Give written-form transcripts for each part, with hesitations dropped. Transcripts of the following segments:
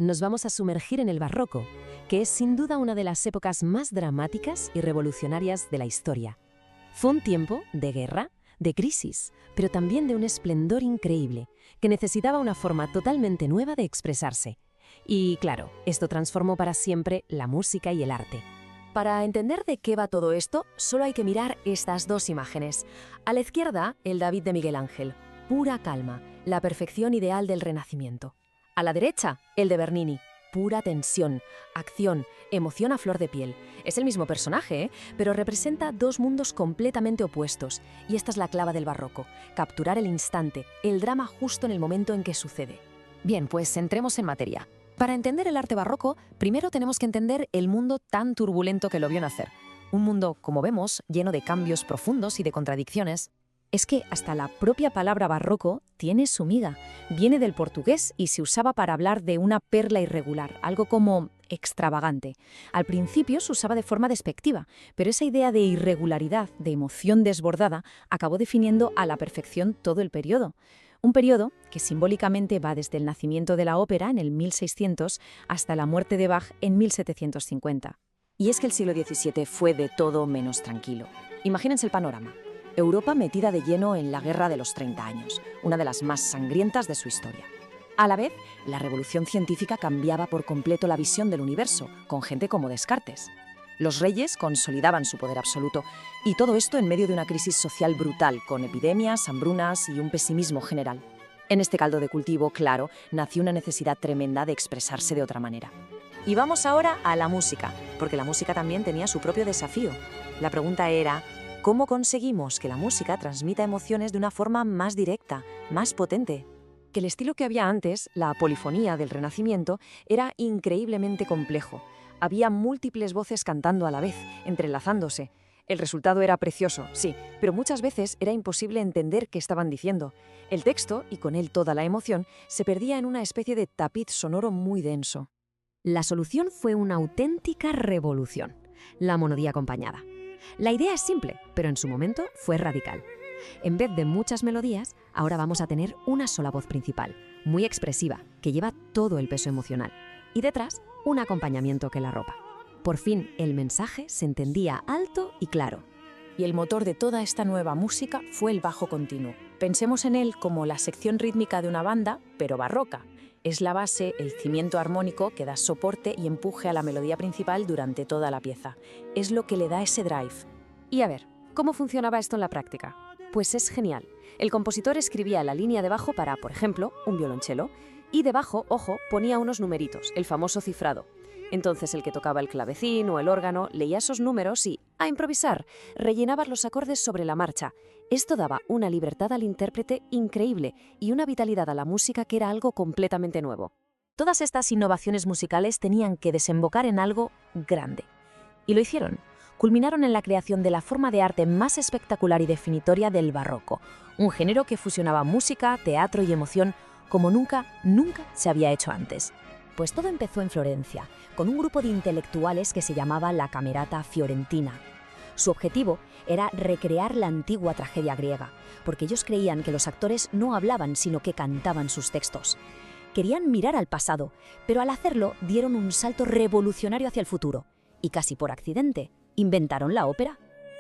nos vamos a sumergir en el barroco, que es sin duda una de las épocas más dramáticas y revolucionarias de la historia. Fue un tiempo de guerra, de crisis, pero también de un esplendor increíble, que necesitaba una forma totalmente nueva de expresarse. Y claro, esto transformó para siempre la música y el arte. Para entender de qué va todo esto, solo hay que mirar estas dos imágenes. A la izquierda, el David de Miguel Ángel, pura calma, la perfección ideal del Renacimiento. A la derecha, el de Bernini, pura tensión, acción, emoción a flor de piel. Es el mismo personaje, pero representa dos mundos completamente opuestos. Y esta es la clave del barroco, capturar el instante, el drama justo en el momento en que sucede. Bien, pues entremos en materia. Para entender el arte barroco, primero tenemos que entender el mundo tan turbulento que lo vio nacer. Un mundo, como vemos, lleno de cambios profundos y de contradicciones. Es que hasta la propia palabra barroco tiene su miga. Viene del portugués y se usaba para hablar de una perla irregular, algo como extravagante. Al principio se usaba de forma despectiva, pero esa idea de irregularidad, de emoción desbordada, acabó definiendo a la perfección todo el periodo. Un periodo que simbólicamente va desde el nacimiento de la ópera en el 1600 hasta la muerte de Bach en 1750. Y es que el siglo XVII fue de todo menos tranquilo. Imagínense el panorama. Europa metida de lleno en la Guerra de los 30 años, una de las más sangrientas de su historia. A la vez, la revolución científica cambiaba por completo la visión del universo, con gente como Descartes. Los reyes consolidaban su poder absoluto, y todo esto en medio de una crisis social brutal, con epidemias, hambrunas y un pesimismo general. En este caldo de cultivo, claro, nació una necesidad tremenda de expresarse de otra manera. Y vamos ahora a la música, porque la música también tenía su propio desafío. La pregunta era, ¿cómo conseguimos que la música transmita emociones de una forma más directa, más potente? Que el estilo que había antes, la polifonía del Renacimiento, era increíblemente complejo. Había múltiples voces cantando a la vez, entrelazándose. El resultado era precioso, sí, pero muchas veces era imposible entender qué estaban diciendo. El texto, y con él toda la emoción, se perdía en una especie de tapiz sonoro muy denso. La solución fue una auténtica revolución, la monodía acompañada. La idea es simple, pero en su momento fue radical. En vez de muchas melodías, ahora vamos a tener una sola voz principal, muy expresiva, que lleva todo el peso emocional. Y detrás, un acompañamiento que la arropa. Por fin, el mensaje se entendía alto y claro. Y el motor de toda esta nueva música fue el bajo continuo. Pensemos en él como la sección rítmica de una banda, pero barroca. Es la base, el cimiento armónico que da soporte y empuje a la melodía principal durante toda la pieza. Es lo que le da ese drive. Y a ver, ¿cómo funcionaba esto en la práctica? Pues es genial. El compositor escribía la línea de bajo para, por ejemplo, un violonchelo, y debajo, ojo, ponía unos numeritos, el famoso cifrado. Entonces el que tocaba el clavecín o el órgano leía esos números y, a improvisar, rellenaba los acordes sobre la marcha. Esto daba una libertad al intérprete increíble y una vitalidad a la música que era algo completamente nuevo. Todas estas innovaciones musicales tenían que desembocar en algo grande. Y lo hicieron. Culminaron en la creación de la forma de arte más espectacular y definitoria del barroco, un género que fusionaba música, teatro y emoción como nunca se había hecho antes. Pues todo empezó en Florencia, con un grupo de intelectuales que se llamaba la Camerata Fiorentina. Su objetivo era recrear la antigua tragedia griega, porque ellos creían que los actores no hablaban, sino que cantaban sus textos. Querían mirar al pasado, pero al hacerlo dieron un salto revolucionario hacia el futuro, y casi por accidente, inventaron la ópera.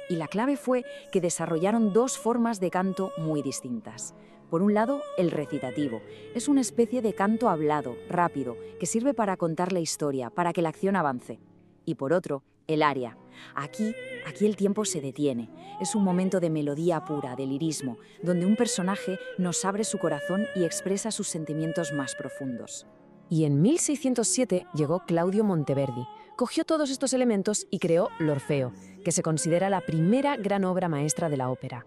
Y la clave fue que desarrollaron dos formas de canto muy distintas. Por un lado, el recitativo. Es una especie de canto hablado, rápido, que sirve para contar la historia, para que la acción avance. Y por otro, el aria. Aquí el tiempo se detiene. Es un momento de melodía pura, de lirismo, donde un personaje nos abre su corazón y expresa sus sentimientos más profundos. Y en 1607 llegó Claudio Monteverdi. Cogió todos estos elementos y creó l'Orfeo, que se considera la primera gran obra maestra de la ópera.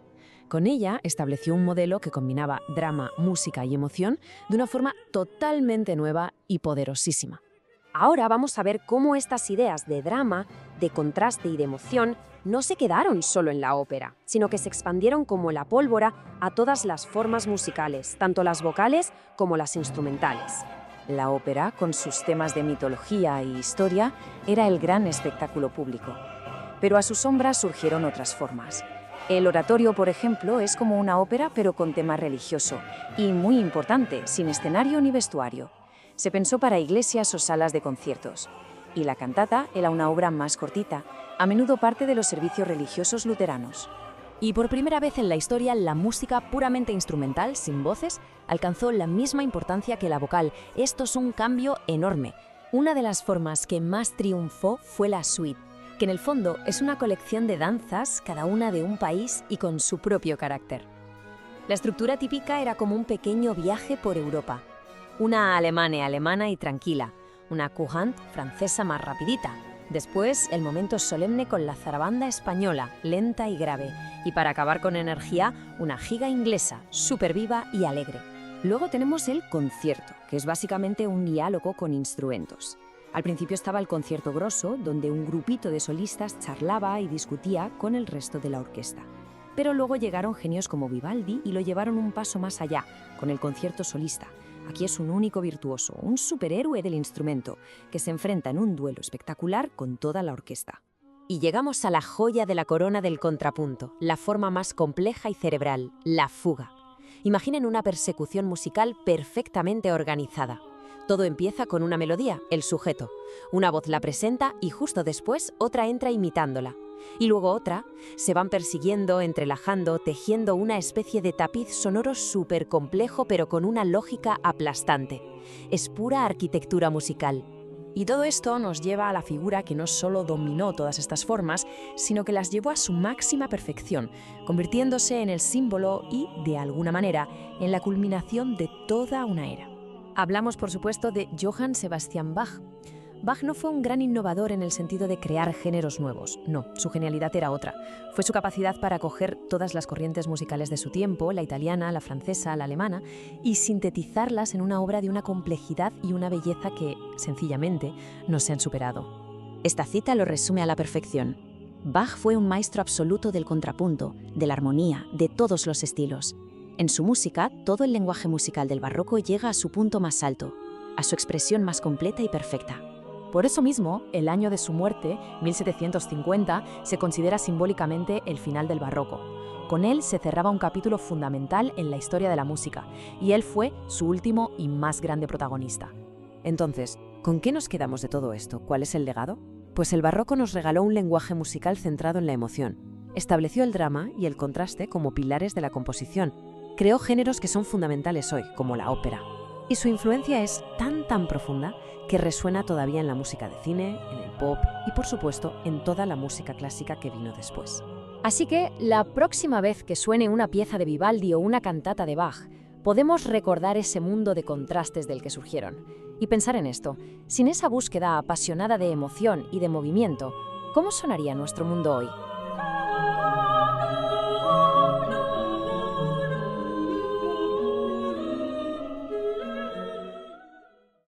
Con ella estableció un modelo que combinaba drama, música y emoción de una forma totalmente nueva y poderosísima. Ahora vamos a ver cómo estas ideas de drama, de contraste y de emoción no se quedaron solo en la ópera, sino que se expandieron como la pólvora a todas las formas musicales, tanto las vocales como las instrumentales. La ópera, con sus temas de mitología e historia, era el gran espectáculo público. Pero a su sombra surgieron otras formas. El oratorio, por ejemplo, es como una ópera pero con tema religioso y, muy importante, sin escenario ni vestuario. Se pensó para iglesias o salas de conciertos, y la cantata era una obra más cortita, a menudo parte de los servicios religiosos luteranos. Y por primera vez en la historia, la música puramente instrumental, sin voces, alcanzó la misma importancia que la vocal. Esto es un cambio enorme. Una de las formas que más triunfó fue la suite, que en el fondo es una colección de danzas, cada una de un país y con su propio carácter. La estructura típica era como un pequeño viaje por Europa. Una alemana y tranquila, una couhant francesa más rapidita. Después, el momento solemne con la zarabanda española, lenta y grave. Y para acabar con energía, una giga inglesa, súper viva y alegre. Luego tenemos el concierto, que es básicamente un diálogo con instrumentos. Al principio estaba el concierto grosso, donde un grupito de solistas charlaba y discutía con el resto de la orquesta. Pero luego llegaron genios como Vivaldi y lo llevaron un paso más allá, con el concierto solista. Aquí es un único virtuoso, un superhéroe del instrumento, que se enfrenta en un duelo espectacular con toda la orquesta. Y llegamos a la joya de la corona del contrapunto, la forma más compleja y cerebral, la fuga. Imaginen una persecución musical perfectamente organizada. Todo empieza con una melodía, el sujeto. Una voz la presenta y justo después otra entra imitándola. Y luego otra, se van persiguiendo, entrelazando, tejiendo una especie de tapiz sonoro súper complejo pero con una lógica aplastante. Es pura arquitectura musical. Y todo esto nos lleva a la figura que no solo dominó todas estas formas, sino que las llevó a su máxima perfección, convirtiéndose en el símbolo y, de alguna manera, en la culminación de toda una era. Hablamos, por supuesto, de Johann Sebastian Bach. Bach no fue un gran innovador en el sentido de crear géneros nuevos, no, su genialidad era otra. Fue su capacidad para coger todas las corrientes musicales de su tiempo, la italiana, la francesa, la alemana, y sintetizarlas en una obra de una complejidad y una belleza que, sencillamente, no se han superado. Esta cita lo resume a la perfección. Bach fue un maestro absoluto del contrapunto, de la armonía, de todos los estilos. En su música, todo el lenguaje musical del barroco llega a su punto más alto, a su expresión más completa y perfecta. Por eso mismo, el año de su muerte, 1750, se considera simbólicamente el final del barroco. Con él se cerraba un capítulo fundamental en la historia de la música, y él fue su último y más grande protagonista. Entonces, ¿con qué nos quedamos de todo esto? ¿Cuál es el legado? Pues el barroco nos regaló un lenguaje musical centrado en la emoción. Estableció el drama y el contraste como pilares de la composición. Creó géneros que son fundamentales hoy, como la ópera. Y su influencia es tan profunda que resuena todavía en la música de cine, en el pop y, por supuesto, en toda la música clásica que vino después. Así que, la próxima vez que suene una pieza de Vivaldi o una cantata de Bach, podemos recordar ese mundo de contrastes del que surgieron. Y pensar en esto, sin esa búsqueda apasionada de emoción y de movimiento, ¿cómo sonaría nuestro mundo hoy?